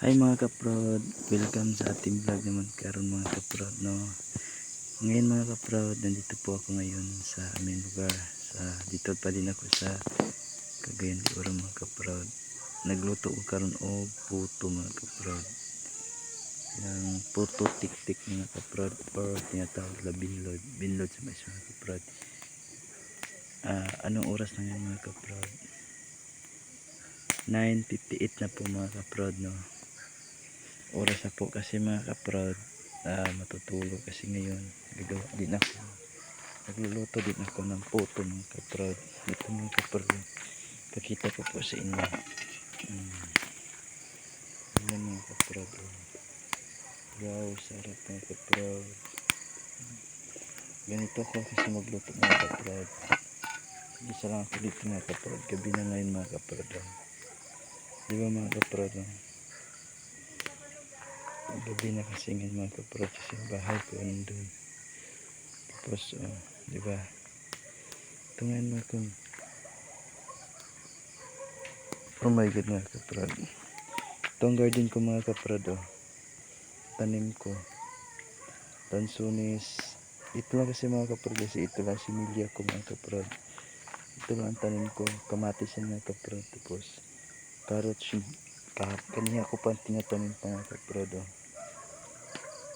Hi mga kaprod, welcome sa ating vlog naman karon mga kaprod, no. Ngayon mga kaprod, nandito po ako ngayon sa aming lugar. Dito pa din ako sa Cagayan de Oro mga kaprod. Nagluto ko karon og puto mga kaprod. Yang puto tik-tik mga kaprod, or tinatawag na binlod. Binlod sa mga kaprod. Anong oras na yan mga kaprod? 9:58 na po mga kaprod, no. Oras na po kasi mga kaprod, matutulog kasi ngayon gagawa din ako, nagluluto din ako ng puto mga kaprod. Ito mga kaprod, pakita ko po sa inyo. Ayan mga kaprod, wow, sarap mga kaprod. Ganito ako kasi magluto mga kaprod. Isa lang ako dito mga kaprod, gabi na ngayon mga kaprod, diba mga kaprod, gabi na kasi ngayon mga kaprod, kasi bahay ko nandun. Tapos diba, ito ngayon mga kaprod, oh my god mga kaprod, itong garden ko mga kaprod, tanim ko lansones. Ito lang kasi mga kaprod, kasi ito lang similya ko mga kaprod, ito lang ang tanim ko. Kamatis yan mga kaprod, tapos carrots. Kaniya ko pa tinatanim pa mga kaprod,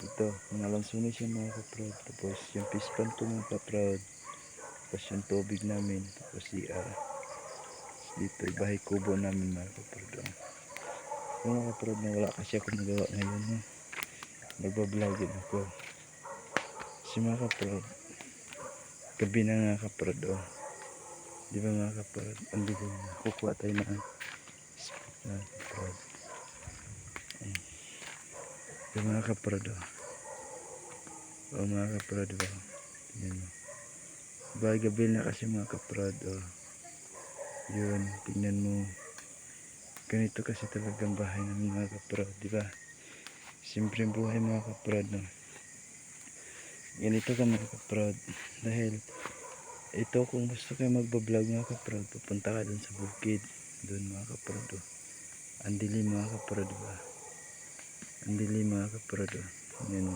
ito mga lansones yan mga kaprod. Tapos yung pispan ko mga kaprod, tapos yung tubig namin, tapos dito bahay kubo namin mga kaprod. Mga kaprod, na wala kasi ako nagawa ngayon, nagbablog din ako. Si mga kaprod, gabi na nga kaprod, di ba mga kaprod, ang dilim na. Kukuha tayo ng spot na kaprod. Di ba mga kaprod, mga kaprod, tingnan mo, ba gabi na kasi mga kaprod, yun, tingnan mo, ganito kasi talagang bahay namin mga kaprod, di ba? Simpleng buhay mga kaprod, ganito ka mga kaprod. Dahil ito, kung gusto kayo magbablog mga kaprod, pupunta ka dun sa bukid, dun mga kaprod, ang dilim mga kaprod, diba? Ang dilim mga kaprod, yan,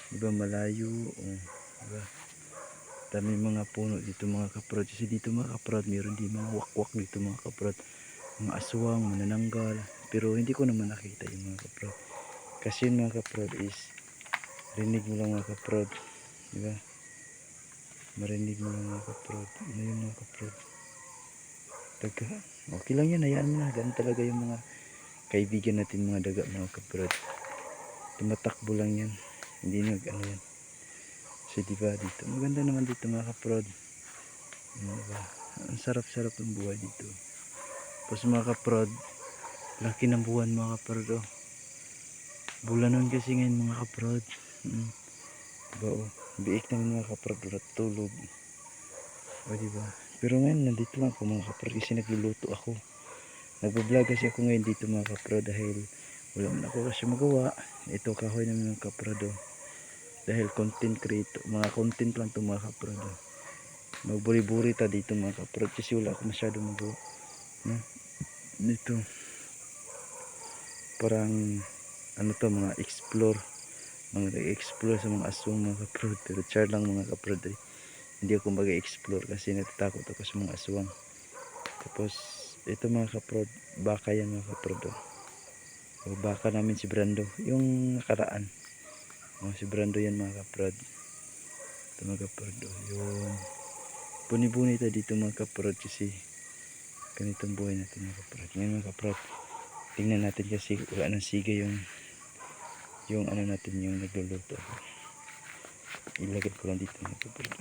diba malayo, diba? Dami mga puno dito mga kaprod, kasi dito mga kaprod meron din mga wakwak dito mga kaprod, mga aswang, manananggal, pero hindi ko naman nakita yung mga kaprod, kasi yun mga kaprod is rinig mo lang mga kaprod, diba? Marinig mo lang mga kaprod. Ano yun mga kaprod, daga, okay lang yan, hayaan mo na, ganun talaga yung mga kaibigan natin mga daga mga kaprod, tumatakbo lang yan, hindi nag ano yan. So diba dito, maganda naman dito mga kaprod, diba? Ang sarap-sarap ng buhay dito. Tapos mga kaprod, laki ng buwan mga kaprod, bulanon kasi ngayon mga kaprod, diba, biik naman mga kaprod, urat tulog, diba? Pero ngayon nandito lang ako mga kaprod, kasi nagluluto ako, nagbablog kasi ako ngayon dito mga kaprod, dahil wala man ako kasi magawa. Ito kahoy naman mga kaprod, dahil content creator, mga content lang to mga kaprod, magburi-buri ta dito mga kaprod, kasi wala ako masyado magawa, dito parang ano to, mga explore sa mga aswang mga kaprod. Pero char lang mga kaprod, hindi ako mag-explore kasi natatakot ako sa mga aswang. Tapos ito mga kaprod, baka yan mga kaprod, baka namin si Brando yung nakaraan, si Brando yan mga kaprod. Ito mga kaprod, yun, buni-buni tayo dito mga kaprod, kasi ganitong buhay natin mga kaprod. Ngayon mga kaprod, tingnan natin, kasi wala nang siga yung ano natin, yung nagluluto. Ilagay ko lang dito mga kaprod.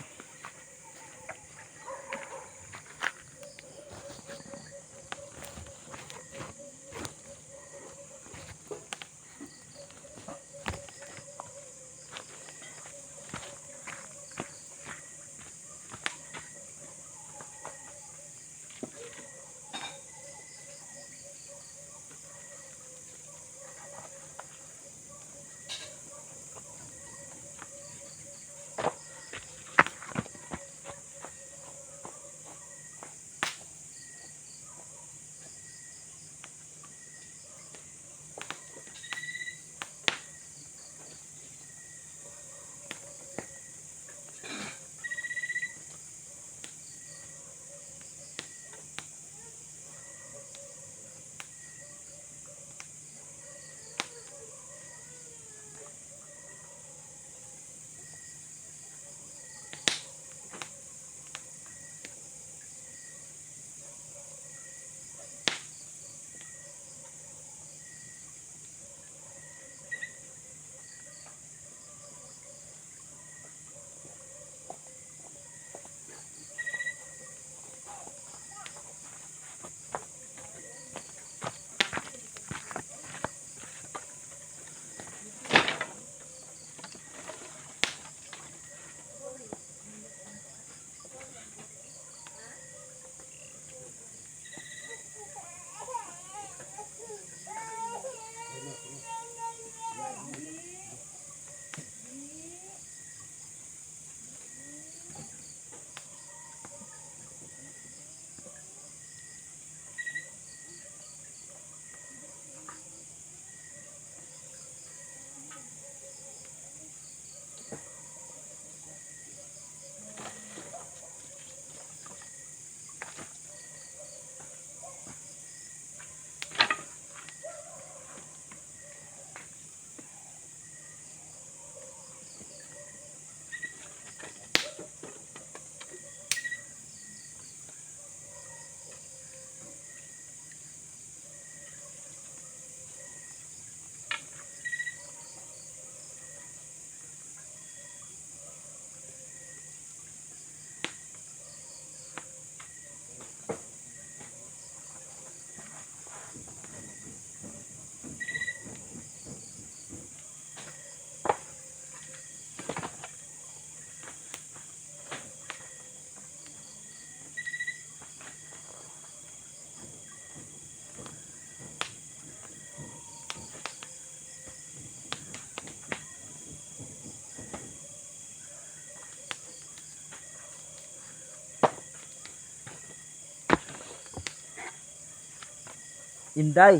Inday.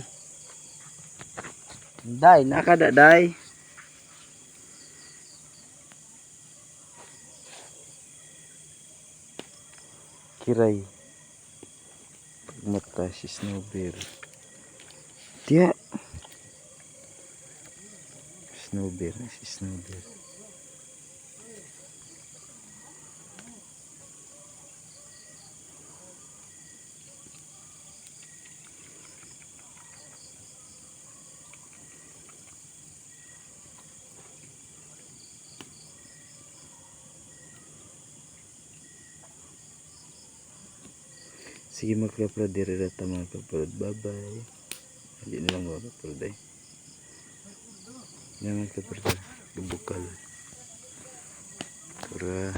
Inday, nakada day. Kiray. Mata si snowbear. Tiya. Snowbear, si snowbear. Sige magka-upload diri data mga kapulod. Bye bye. Hindi na lang mag-upload ay. Yan mga kapulod. Bubukal. Para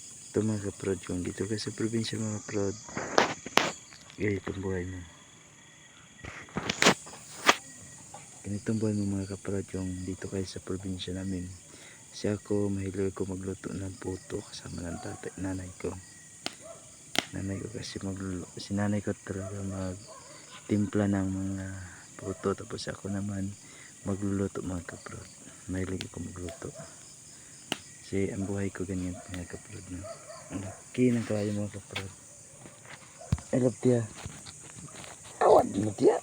ito mga kapulod kung dito ka sa probinsya mga kapulod. Ganitong buhay mo. Ganitong buhay mo mga kapulod yung dito kayo sa probinsya namin. Kasi ako mahilig ko magluto ng puto kasama ng tatay, nanay ko. Nanay ko kasi si nanay ko talaga magtimpla ng mga puto, tapos ako naman magluluto mga kaprod. Mahilig ako magluto kasi ang buhay ko ganyan mga kaprod, no? Ang laki ng kayo mga kaprod. I love tiya. Awad mo tiya.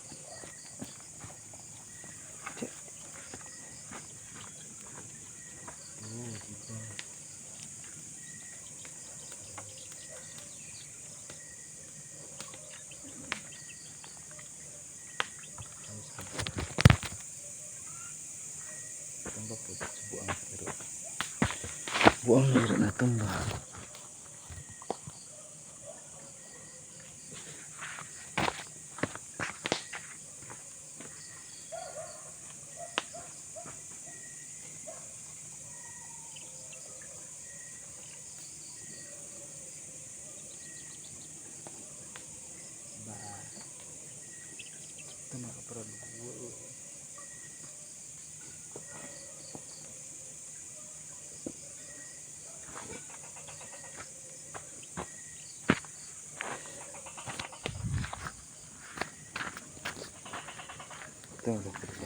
Tambah po sa buang liro. Buang liro na tumba. Ito mga kaprod. Ito mga kaprod.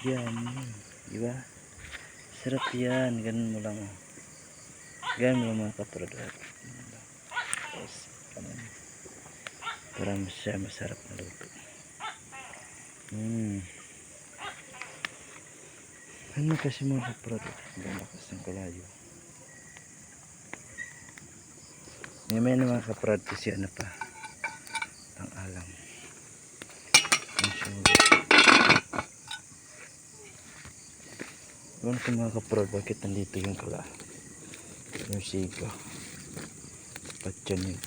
Yan. Diba? Sarap yan. Ganun mo lang. Ganun mo lang mga kaprod. Tapos, para siya masarap na luto. Ano kasi mga kaprod? Ang lakas ng kalayo. May mga kaprod kasi ano pa. Ang alam. Ewan ko mga kaprod, bakit nandito yung kala? Yung siga. Pat dyan yun.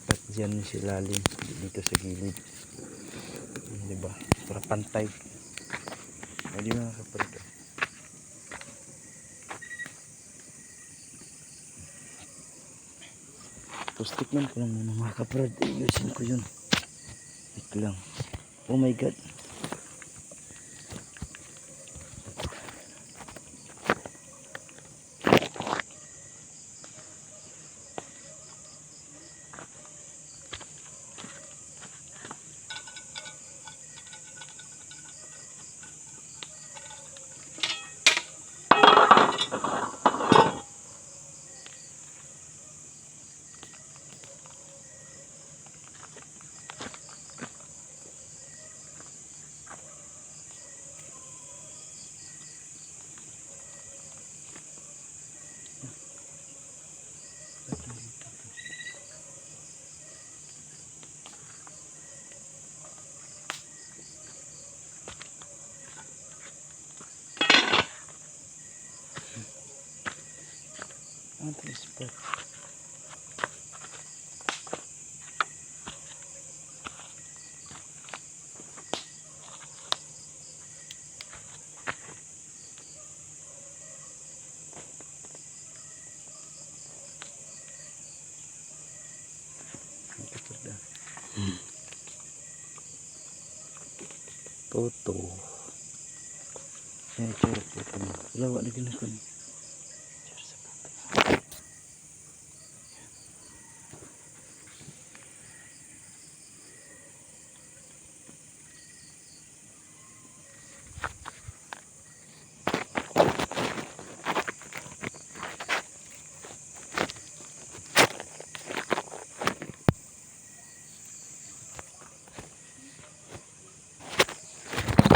Pat dyan yung silalim. Dito sa gilid. Diba? Para pantay. Hindi mga kaprod. Tapos tikman ko lang muna mga kaprod. Ayusin ko yun. Ito lang. Oh my god. Ano ito spot? Toto. Yan itsura po ito. Lawa na ginakon.